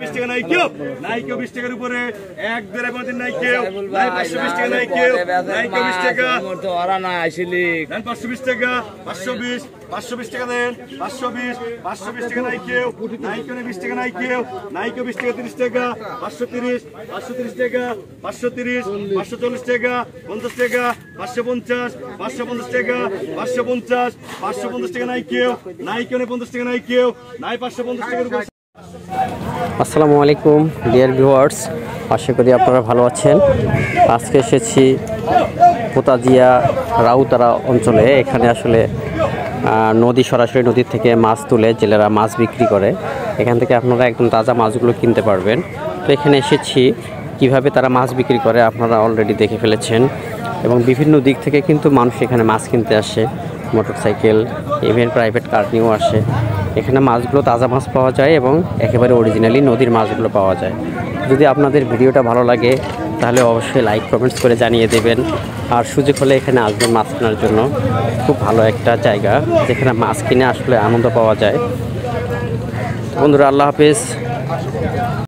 20 টাকা নাই কেউ 20 টাকার উপরে এক দেড় পদিন নাই কেউ নাই 520 টাকা নাই কেউ 20 টাকা তো ওরা না আইছিলি 520 টাকা 520 টাকা দেন 520 টাকা নাই কেউ 20 টাকা নাই কেউ 20 টাকা 30 টাকা 530 টাকা 530 540 টাকা 50 টাকা 550 টাকা 550 টাকা নাই কেউ 50 টাকা নাই কেউ 550 টাকার আসসালামু আলাইকুম ডিয়ার ভিউয়ার্স, আশা করি আপনারা ভালো আছেন। আজকে এসেছি পোতাজিয়া রাউতারা অঞ্চলে। এখানে আসলে সরাসরি নদী থেকে মাছ তুলে জেলেরা মাছ বিক্রি করে। এখান থেকে আপনারা একদম তাজা মাছগুলো কিনতে পারবেন। তো এখানে এসেছি কিভাবে তারা মাছ বিক্রি করে আপনারা অলরেডি দেখে ফেলেছেন, এবং বিভিন্ন দিক থেকে কিন্তু মানুষ এখানে মাছ কিনতে আসে, মোটরসাইকেল ইভেন প্রাইভেট কার নিয়েও আসে। এখানে মাছগুলো তাজা মাছ পাওয়া যায় এবং একেবারে অরিজিনালি নদীর মাছগুলো পাওয়া যায়। যদি আপনাদের ভিডিওটা ভালো লাগে তাহলে অবশ্যই লাইক কমেন্টস করে জানিয়ে দেবেন। আর সুযোগ হলে এখানে আসবেন মাছ কেনার জন্য। খুব ভালো একটা জায়গা যেখানে মাছ কিনে আসলে আনন্দ পাওয়া যায়। বন্ধুরা, আল্লাহ হাফেজ।